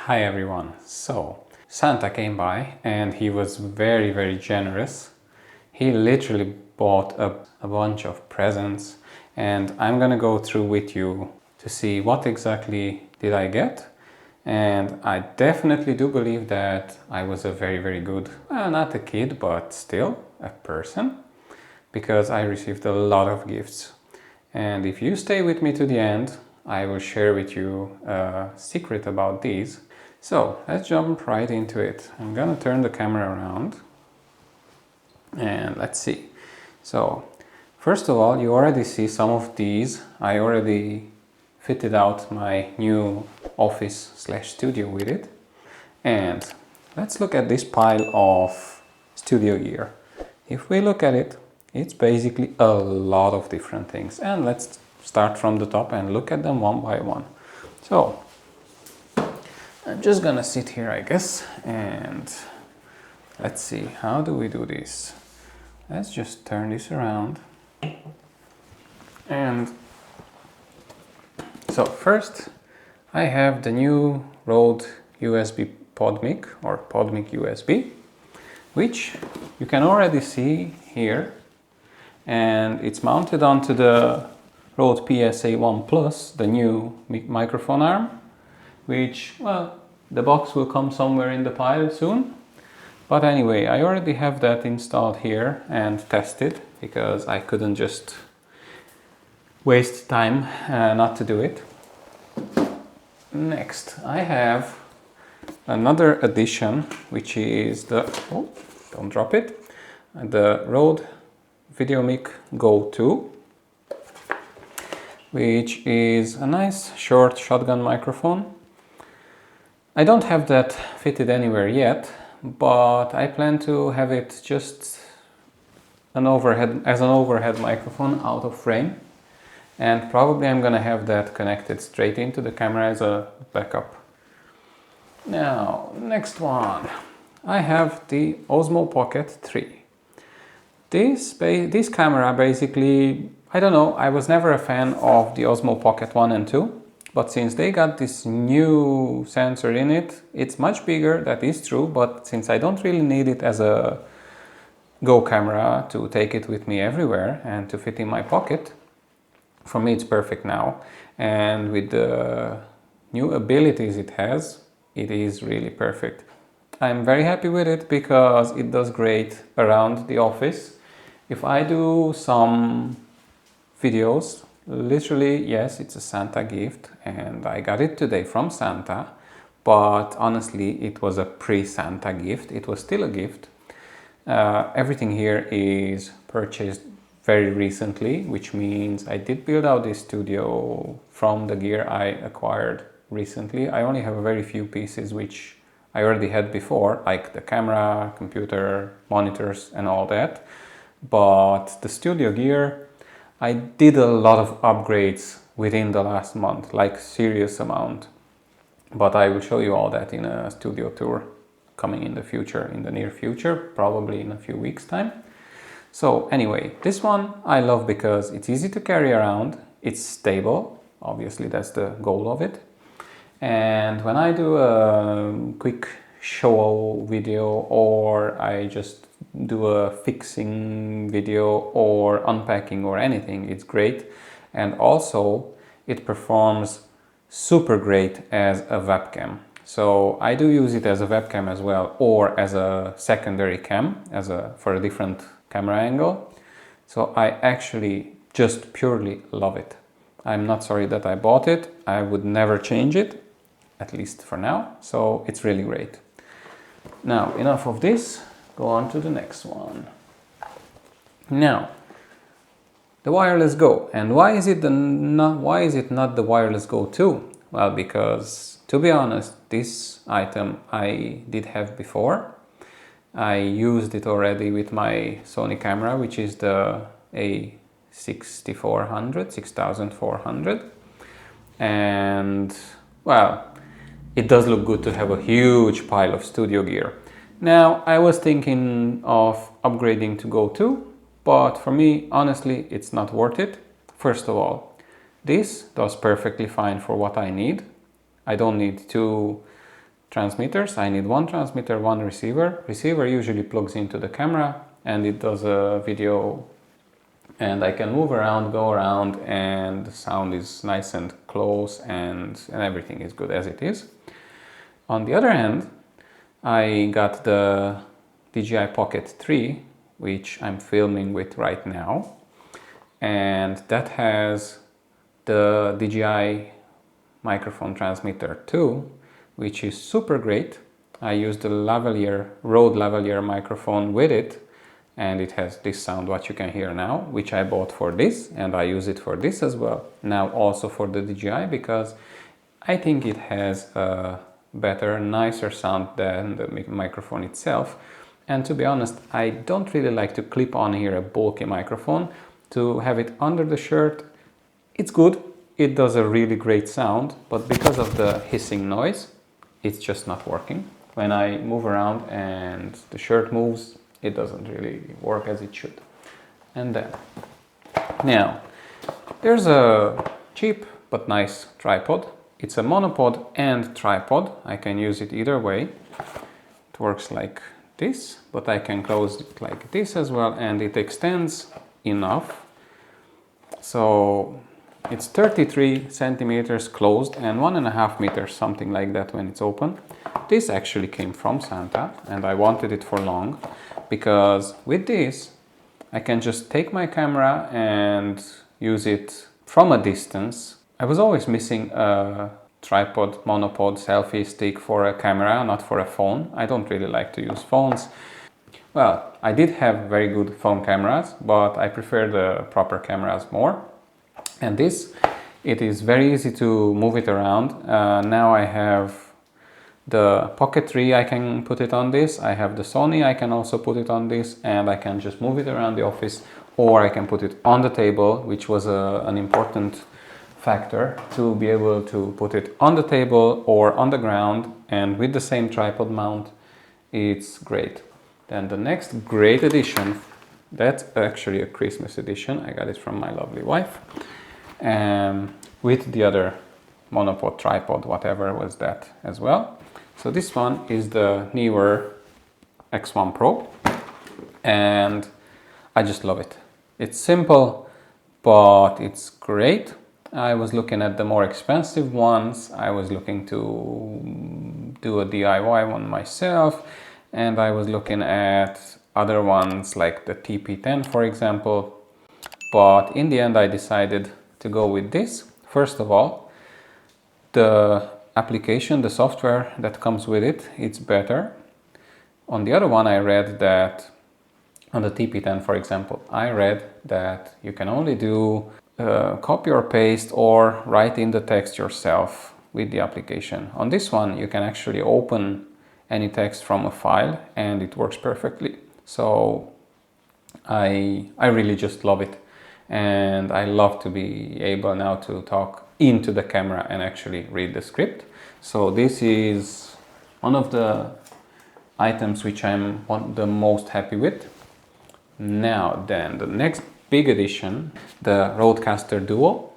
Hi everyone. So, Santa came by and he was very generous. He literally bought a bunch of presents and I'm gonna go through with you to see what exactly did I get. And I definitely do believe that I was a very good, not a kid, but still a person, because I received a lot of gifts. And if you stay with me to the end, I will share with you a secret about these. So let's jump right into it. I'm gonna turn the camera around and let's see. So first of all, you already see some of these. I already fitted out my new office slash studio with it. And let's look at this pile of studio gear. If we look at it, it's basically a lot of different things. And let's start from the top and look at them one by one. So I'm just gonna sit here, I guess, and let's see, how do we do this? Let's just turn this around. And so first I have the new Rode USB PodMic or PodMic USB, which you can already see here, and it's mounted onto the Rode PSA1 Plus, the new microphone arm, which, well, the box will come somewhere in the pile soon. But anyway, I already have that installed here and tested, because I couldn't just waste time not to do it. Next, I have another addition, which is the, oh, don't drop it, the Rode VideoMic Go 2, which is a nice short shotgun microphone. I don't have that fitted anywhere yet, but I plan to have it just as an overhead microphone out of frame, and probably I'm gonna have that connected straight into the camera as a backup. Now, next one, I have the Osmo Pocket 3. This camera basically, I don't know, I was never a fan of the Osmo Pocket 1 and 2. But since they got this new sensor in it, it's much bigger, that is true, but since I don't really need it as a Go camera to take it with me everywhere and to fit in my pocket, for me it's perfect now. And with the new abilities it has, it is really perfect. I'm very happy with it because it does great around the office. If I do some videos, literally, yes, it's a Santa gift and I got it today from Santa, but honestly it was a pre-Santa gift. It was still a gift. Everything here is purchased very recently, which means I did build out this studio from the gear I acquired recently. I only have a very few pieces which I already had before, like the camera, computer, monitors and all that. But the studio gear, I did a lot of upgrades within the last month, like serious amount. But I will show you all that in a studio tour coming in the future, in the near future, probably in a few weeks time. So anyway, this one I love because it's easy to carry around, it's stable, obviously that's the goal of it. And when I do a quick show video, or I just do a fixing video or unpacking or anything, it's great. And also it performs super great as a webcam. So I do use it as a webcam as well, or as a secondary cam, for a different camera angle. So I actually just purely love it. I'm not sorry that I bought it. I would never change it, at least for now. So it's really great. Now, enough of this, go on to the next one. Now, the Wireless Go. And why is it not the Wireless Go 2? Well, because to be honest, this item I did have before. I used it already with my Sony camera, which is the A6400. And well, it does look good to have a huge pile of studio gear. Now, I was thinking of upgrading to Go 2, but for me, honestly, it's not worth it. First of all, this does perfectly fine for what I need. I don't need two transmitters. I need one transmitter, one receiver. Receiver usually plugs into the camera and it does a video, and I can move around, go around, and the sound is nice and close, and everything is good as it is. On the other hand, I got the DJI Pocket 3, which I'm filming with right now, and that has the DJI microphone transmitter too, which is super great. I use the Rode lavalier microphone with it, and it has this sound what you can hear now, which I bought for this, and I use it for this as well. Now also for the DJI, because I think it has a better, nicer sound than the microphone itself. And to be honest, I don't really like to clip on here a bulky microphone. To have it under the shirt, it's good. It does a really great sound, but because of the hissing noise, it's just not working. When I move around and the shirt moves, it doesn't really work as it should. And then, now, there's a cheap but nice tripod. It's a monopod and tripod. I can use it either way. It works like this, but I can close it like this as well, and it extends enough. So it's 33 centimeters closed and 1.5 meters, something like that when it's open. This actually came from Santa, and I wanted it for long, because with this I can just take my camera and use it from a distance. I was always missing a tripod, monopod, selfie stick for a camera, not for a phone. I don't really like to use phones. Well, I did have very good phone cameras, but I prefer the proper cameras more. And this, it is very easy to move it around. Now I have the Pocket 3, I can put it on this. I have the Sony, I can also put it on this, and I can just move it around the office, or I can put it on the table, which was an important factor, to be able to put it on the table or on the ground, and with the same tripod mount, it's great. Then the next great addition, that's actually a Christmas edition. I got it from my lovely wife, with the other monopod, tripod, whatever was that as well. So this one is the Neewer X1 Pro, and I just love it. It's simple, but it's great. I was looking at the more expensive ones. I was looking to do a DIY one myself, and I was looking at other ones like the TP10, for example. But in the end, I decided to go with this. First of all, the application, the software that comes with it, it's better. On the other one, I read that, on the TP10, for example, I read that you can only do copy or paste or write in the text yourself with the application. On this one, you can actually open any text from a file, and it works perfectly. So I really just love it, and I love to be able now to talk into the camera and actually read the script. So this is one of the items which I'm the most happy with. Now then, the next big addition, the Rodecaster Duo.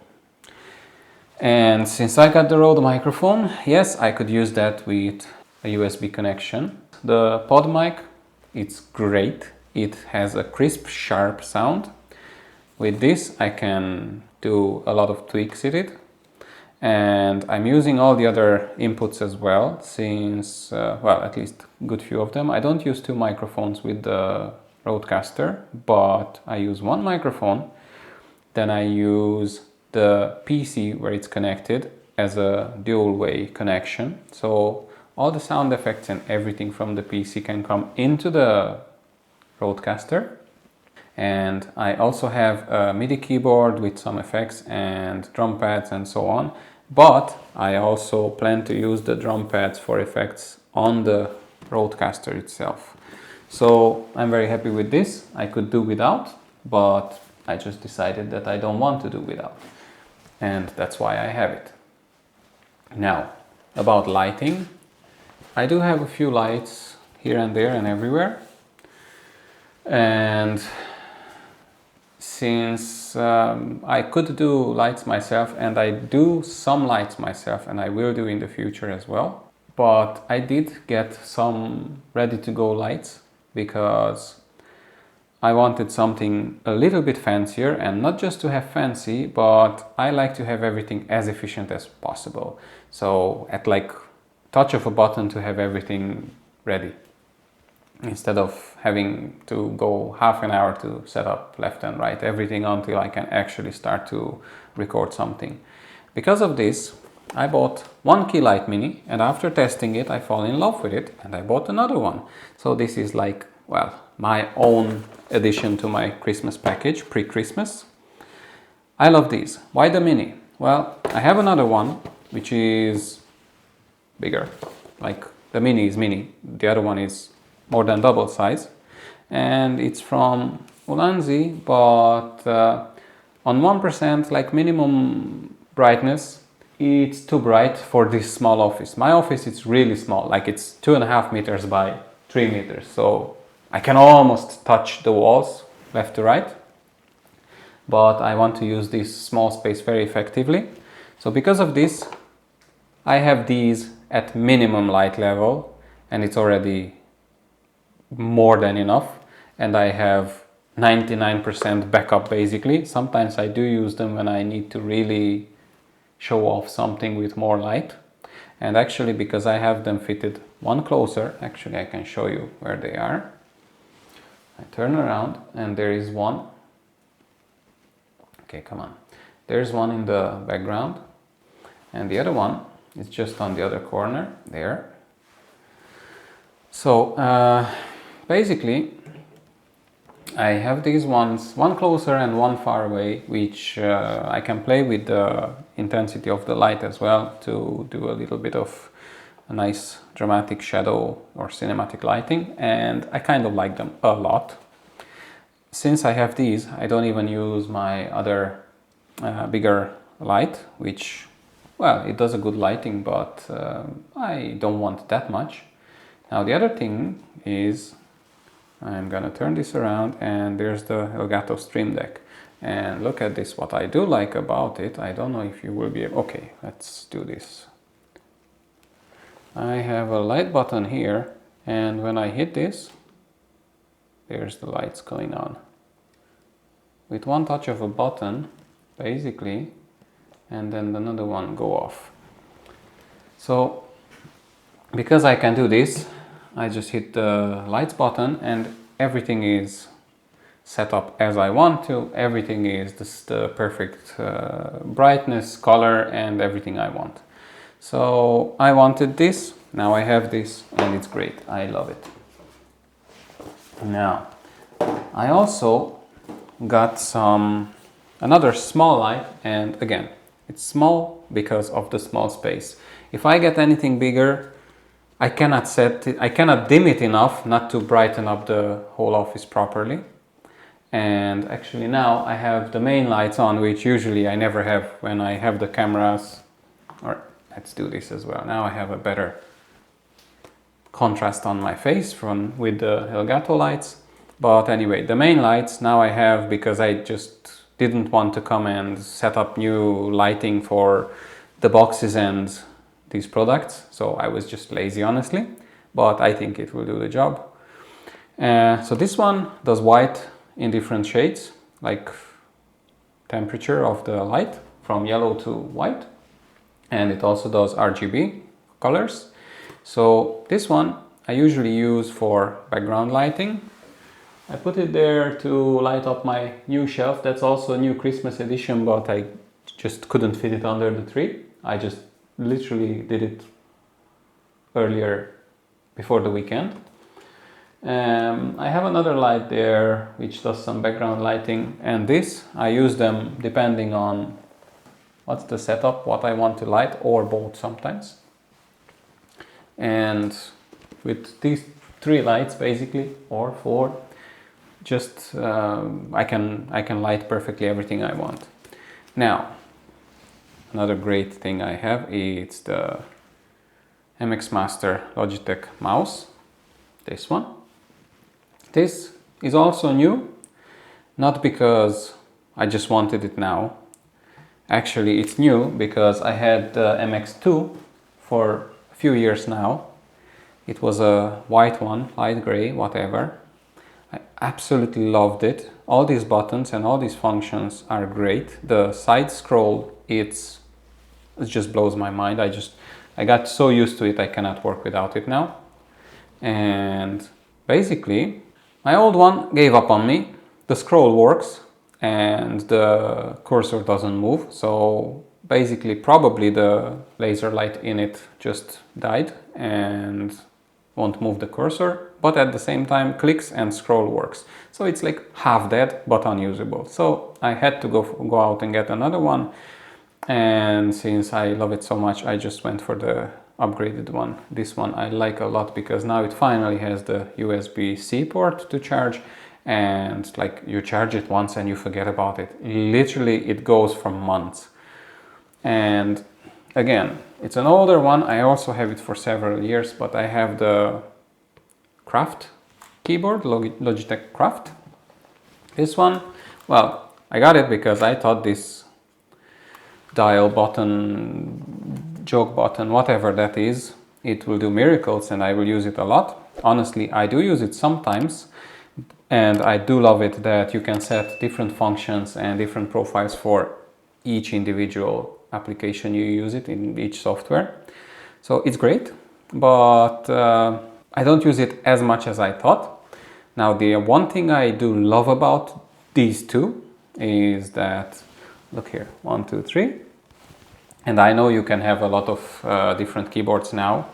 And since I got the Rode microphone, yes, I could use that with a USB connection. The pod mic, it's great. It has a crisp, sharp sound. With this, I can do a lot of tweaks in it. And I'm using all the other inputs as well, since, well, at least a good few of them. I don't use two microphones with the Rodecaster, but I use one microphone. Then I use the PC where it's connected as a dual-way connection. So all the sound effects and everything from the PC can come into the Rodecaster. And I also have a MIDI keyboard with some effects and drum pads and so on. But I also plan to use the drum pads for effects on the Rodecaster itself. So I'm very happy with this. I could do without, but I just decided that I don't want to do without. And that's why I have it. Now, about lighting. I do have a few lights here and there and everywhere. And since I could do lights myself, and I do some lights myself, and I will do in the future as well. but I did get some ready-to-go lights because I wanted something a little bit fancier, and not just to have fancy, but I like to have everything as efficient as possible. So at like touch of a button to have everything ready, instead of having to go half an hour to set up left and right everything until I can actually start to record something. Because of this, I bought one key light mini, and after testing it I fall in love with it and I bought another one. So this is like, well, my own addition to my Christmas package, pre-Christmas. I love these. Why the mini? Well, I have another one which is bigger. Like, the mini is mini, the other one is more than double size, and it's from Ulanzi, but on 1%, like minimum brightness, it's too bright for this small office. My office is really small, like it's 2.5 meters by 3 meters, so I can almost touch the walls left to right, but I want to use this small space very effectively. So because of this, I have these at minimum light level, and it's already more than enough, and I have 99% backup basically. Sometimes I do use them when I need to really show off something with more light. And actually, because I have them fitted one closer, actually I can show you where they are. I turn around and there is one. Okay, come on. There's one in the background, and the other one is just on the other corner there. So basically, I have these ones, one closer and one far away, which I can play with the intensity of the light as well to do a little bit of a nice dramatic shadow or cinematic lighting, and I kind of like them a lot. Since I have these, I don't even use my other bigger light, which, well, it does a good lighting, but I don't want that much. Now the other thing is, I'm gonna turn this around, and there's the Elgato Stream Deck. And look at this, what I do like about it, I don't know if you will be able, okay, let's do this. I have a light button here, and when I hit this, there's the lights going on. With one touch of a button, basically, and then another one go off. So, because I can do this, I just hit the lights button and everything is set up as I want to. Everything is the perfect brightness, color, and everything I want. So I wanted this, now I have this, and it's great. I love it. Now, I also got another small light, and again, it's small because of the small space. If I get anything bigger, I cannot dim it enough not to brighten up the whole office properly. And actually now I have the main lights on, which usually I never have when I have the cameras. Or let's do this as well. Now I have a better contrast on my face with the Elgato lights. But anyway, the main lights now I have because I just didn't want to come and set up new lighting for the boxes and these products, so I was just lazy, honestly, but I think it will do the job. So this one does white in different shades, like temperature of the light from yellow to white, and it also does RGB colors. So this one I usually use for background lighting. I put it there to light up my new shelf. That's also a new Christmas edition, but I just couldn't fit it under the tree. I just literally did it earlier before the weekend. I have another light there which does some background lighting, and this I use them depending on what's the setup, what I want to light, or both sometimes. And with these 3 lights basically, or 4, just I can light perfectly everything I want. Now, another great thing I have is the MX Master Logitech mouse, this one. This is also new, not because I just wanted it now. Actually, it's new because I had the MX2 for a few years now. It was a white one, light gray, whatever. I absolutely loved it. All these buttons and all these functions are great. The side scroll, it just blows my mind. I got so used to it, I cannot work without it now. And basically, my old one gave up on me. The scroll works and the cursor doesn't move. So basically, probably the laser light in it just died and won't move the cursor, but at the same time clicks and scroll works. So it's like half dead but unusable. So I had to go out and get another one, and since I love it so much, I just went for the upgraded one. This one I like a lot because now it finally has the USB-C port to charge, and like you charge it once and you forget about it. Literally it goes for months. And again, it's an older one. I also have it for several years, but I have the Craft keyboard, Logitech Craft. This one, well, I got it because I thought this dial button, joke button, whatever that is, it will do miracles and I will use it a lot. Honestly, I do use it sometimes, and I do love it that you can set different functions and different profiles for each individual application you use it in each software. So it's great, but I don't use it as much as I thought. Now, the one thing I do love about these two is that, look here, 1, 2, 3. And I know you can have a lot of different keyboards now,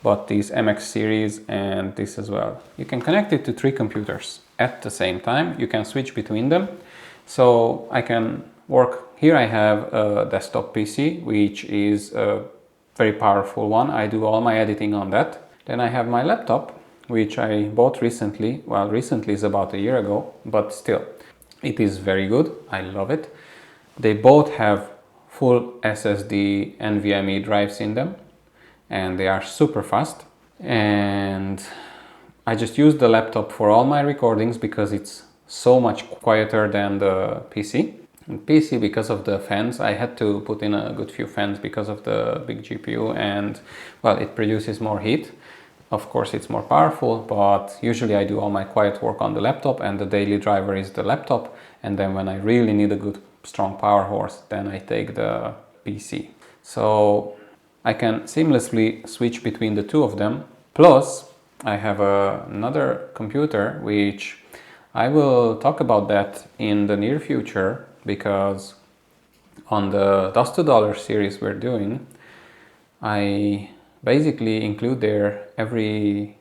but these MX series and this as well, you can connect it to 3 computers at the same time. You can switch between them. So I can work. Here I have a desktop PC, which is a very powerful one. I do all my editing on that. Then I have my laptop, which I bought recently. Well, recently is about a year ago, but still, it is very good. I love it. They both have full SSD NVMe drives in them, and they are super fast. And I just use the laptop for all my recordings because it's so much quieter than the PC. And PC, because of the fans, I had to put in a good few fans because of the big GPU, and well, it produces more heat. Of course, it's more powerful, but usually I do all my quiet work on the laptop, and the daily driver is the laptop. And then when I really need a good strong power horse, then I take the PC. So I can seamlessly switch between the two of them. Plus, I have another computer, which I will talk about that in the near future, because on the DustToDollars series we're doing, I basically include there every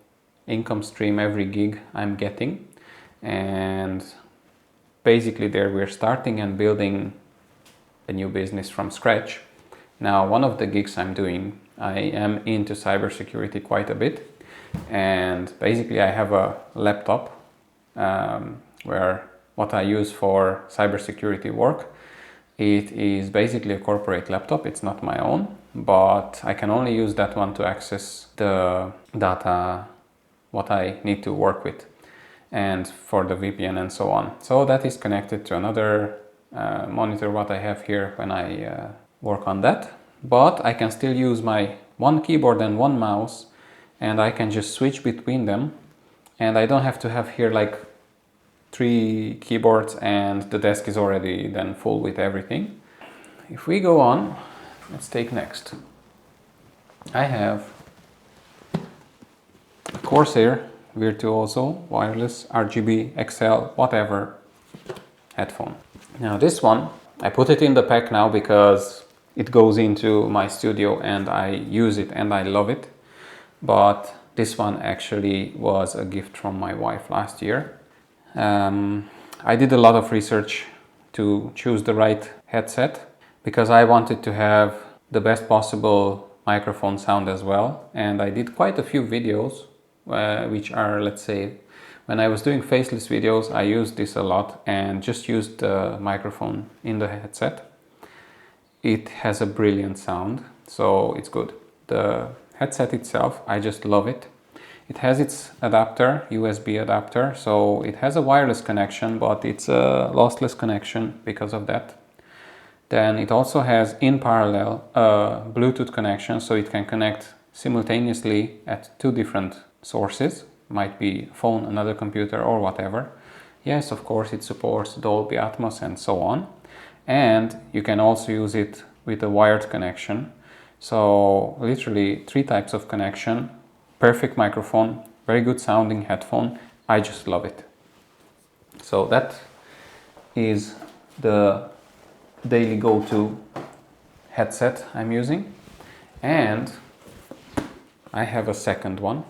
income stream, every gig I'm getting, and basically there we're starting and building a new business from scratch. Now, one of the gigs I'm doing, I am into cybersecurity quite a bit, and basically I have a laptop where what I use for cybersecurity work, it is basically a corporate laptop. It's not my own, but I can only use that one to access the data, what I need to work with, and for the VPN and so on. So that is connected to another monitor what I have here when I work on that. But I can still use my one keyboard and one mouse, and I can just switch between them, and I don't have to have here like 3 keyboards and the desk is already then full with everything. If we go on, let's take next. I have a Corsair Virtuoso wireless RGB XL whatever headphone. Now this one, I put it in the pack now because it goes into my studio and I use it and I love it. But this one actually was a gift from my wife last year. I did a lot of research to choose the right headset because I wanted to have the best possible microphone sound as well. And I did quite a few videos, which are, let's say, when I was doing faceless videos, I used this a lot and just used the microphone in the headset. It has a brilliant sound, so it's good. The headset itself, I just love it. It has its adapter, USB adapter, so it has a wireless connection, but it's a lossless connection because of that. Then it also has in parallel a Bluetooth connection, so it can connect simultaneously at two different sources, might be phone, another computer, or whatever. Yes, of course, it supports Dolby Atmos and so on. And you can also use it with a wired connection. So literally 3 types of connection, perfect microphone, very good sounding headphone. I just love it. So that is the daily go-to headset I'm using. And I have a second one.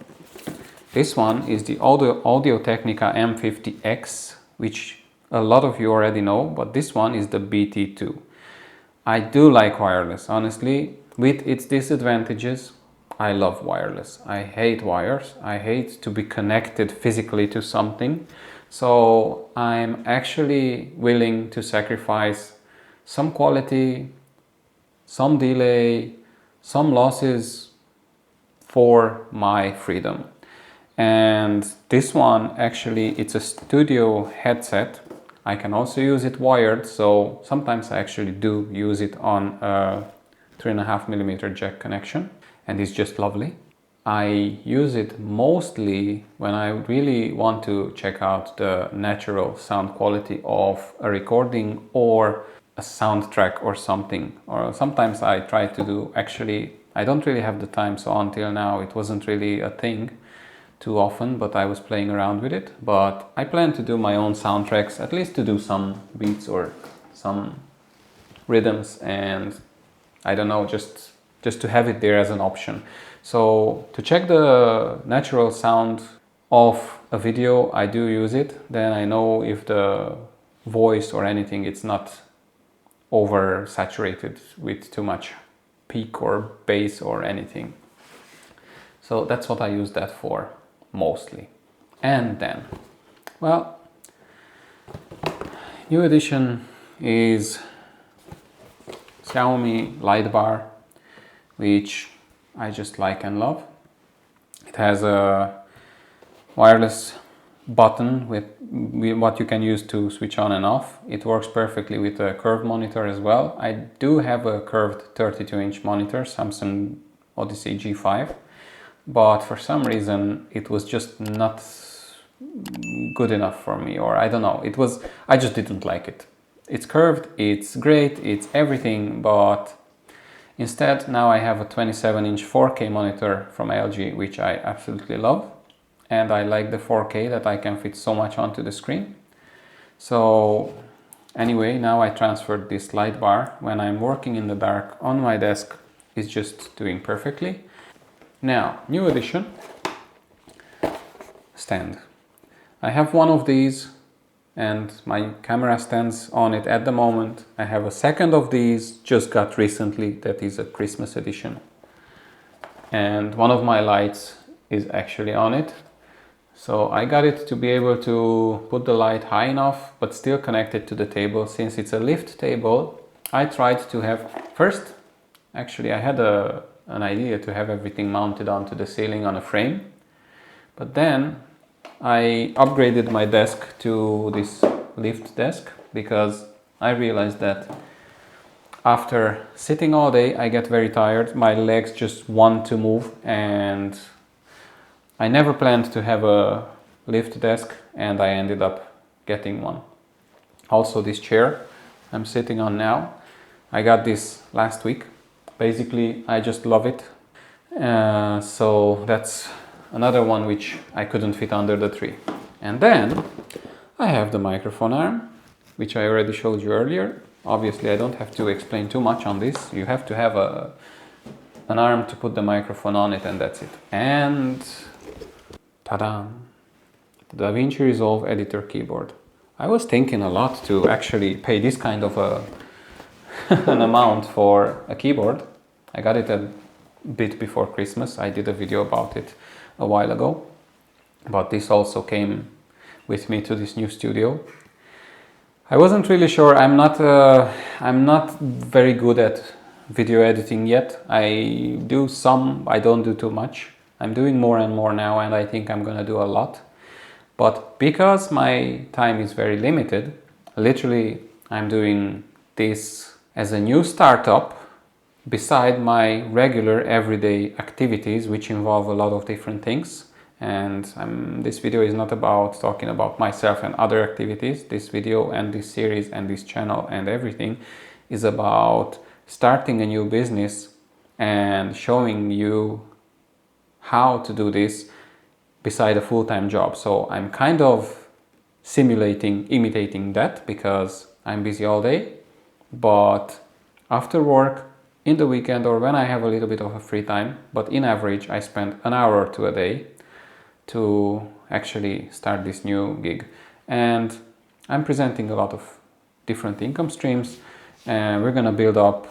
This one is the Audio-Technica M50X, which a lot of you already know, but this one is the BT2. I do like wireless, honestly. With its disadvantages, I love wireless. I hate wires. I hate to be connected physically to something. So I'm actually willing to sacrifice some quality, some delay, some losses for my freedom. And this one, actually, it's a studio headset. I can also use it wired, so sometimes I actually do use it on a 3.5mm jack connection, and it's just lovely. I use it mostly when I really want to check out the natural sound quality of a recording or a soundtrack or something. Or sometimes I try to do, actually, I don't really have the time, so until now it wasn't really a thing too often, but I was playing around with it. But I plan to do my own soundtracks, at least to do some beats or some rhythms, and I don't know, just to have it there as an option. So to check the natural sound of a video, I do use it. Then I know if the voice or anything, it's not oversaturated with too much peak or bass or anything. So that's what I use that for mostly. And then, well, new addition is Xiaomi light bar, which I just like and love. It has a wireless button with what you can use to switch on and off. It works perfectly with a curved monitor as well. I do have a curved 32-inch monitor, Samsung Odyssey G5, but for some reason it was just not good enough for me, or I don't know, I just didn't like it. It's curved, it's great, it's everything, but instead now I have a 27-inch 4K monitor from LG, which I absolutely love, and I like the 4K that I can fit so much onto the screen. So anyway, now I transferred this light bar. When I'm working in the dark on my desk, it's just doing perfectly. Now, new addition, stand. I have one of these and my camera stands on it at the moment. I have a second of these, just got recently, that is a Christmas edition. And one of my lights is actually on it. So I got it to be able to put the light high enough, but still connected to the table. Since it's a lift table, I tried to have, first, actually I had an idea to have everything mounted onto the ceiling on a frame. But then I upgraded my desk to this lift desk because I realized that after sitting all day, I get very tired. My legs just want to move, and I never planned to have a lift desk, and I ended up getting one. Also, this chair I'm sitting on now, I got this last week. Basically, I just love it. So that's another one which I couldn't fit under the tree. And then I have the microphone arm, which I already showed you earlier. Obviously, I don't have to explain too much on this. You have to have an arm to put the microphone on it, and that's it. And ta-da! The DaVinci Resolve editor keyboard. I was thinking a lot to actually pay this kind of an amount for a keyboard. I got it a bit before Christmas. I did a video about it a while ago. But this also came with me to this new studio. I wasn't really sure. I'm not very good at video editing yet. I do some, I don't do too much. I'm doing more and more now, and I think I'm gonna do a lot. But because my time is very limited, literally I'm doing this as a new startup beside my regular everyday activities, which involve a lot of different things. And this video is not about talking about myself and other activities. This video and this series and this channel and everything is about starting a new business and showing you how to do this beside a full-time job. So I'm kind of imitating that, because I'm busy all day, but after work, in the weekend, or when I have a little bit of a free time, but in average I spend an hour or two a day to actually start this new gig. And I'm presenting a lot of different income streams, and we're gonna build up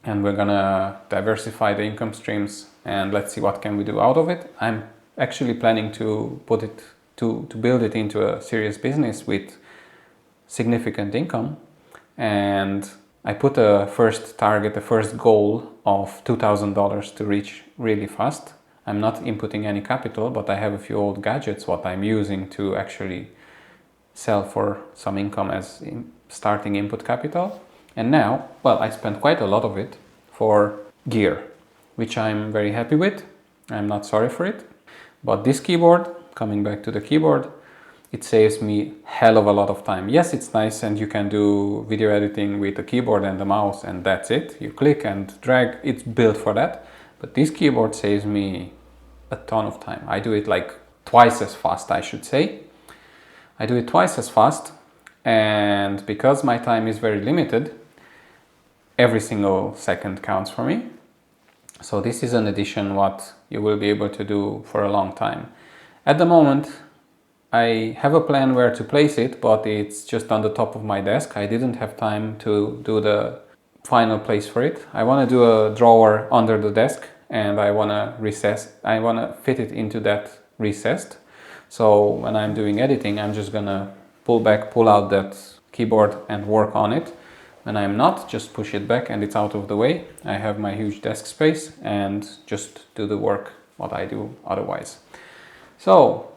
and we're gonna diversify the income streams, and let's see what can we do out of it. I'm actually planning to put it to build it into a serious business with significant income. And I put a first target, a first goal of $2,000 to reach really fast. I'm not inputting any capital, but I have a few old gadgets what I'm using to actually sell for some income as starting input capital. And now, well, I spent quite a lot of it for gear, which I'm very happy with. I'm not sorry for it. But this keyboard, coming back to the keyboard, it saves me hell of a lot of time. Yes, it's nice and you can do video editing with a keyboard and a mouse and that's it. You click and drag, it's built for that. But this keyboard saves me a ton of time. I do it like twice as fast, I should say. I do it twice as fast, and because my time is very limited, every single second counts for me. So this is an addition what you will be able to do for a long time. At the moment, I have a plan where to place it, but it's just on the top of my desk. I didn't have time to do the final place for it. I want to do a drawer under the desk, and I want to fit it into that recessed. So when I'm doing editing, I'm just gonna pull out that keyboard and work on it. When I'm not, just push it back and it's out of the way. I have my huge desk space and just do the work what I do otherwise. So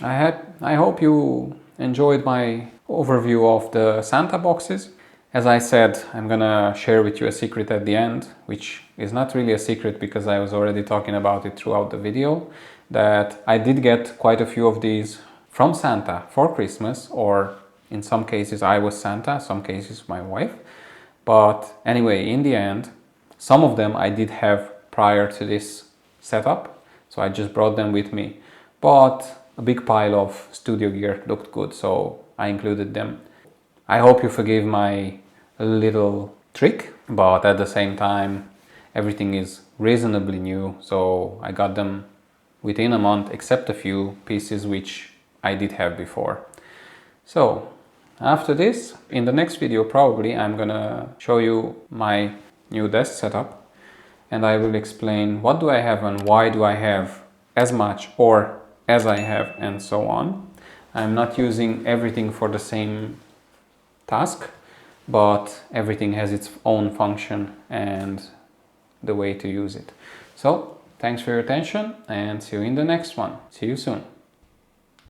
I hope you enjoyed my overview of the Santa boxes. As I said, I'm gonna share with you a secret at the end, which is not really a secret because I was already talking about it throughout the video, that I did get quite a few of these from Santa for Christmas, or in some cases I was Santa, some cases my wife. But anyway, in the end, some of them I did have prior to this setup, so I just brought them with me. But a big pile of studio gear looked good, so I included them. I hope you forgive my little trick, but at the same time, everything is reasonably new, so I got them within a month, except a few pieces which I did have before. So after this, in the next video probably, I'm gonna show you my new desk setup, and I will explain what do I have and why do I have as much or as I have, and so on. I'm not using everything for the same task, but everything has its own function and the way to use it. So thanks for your attention and see you in the next one. See you soon.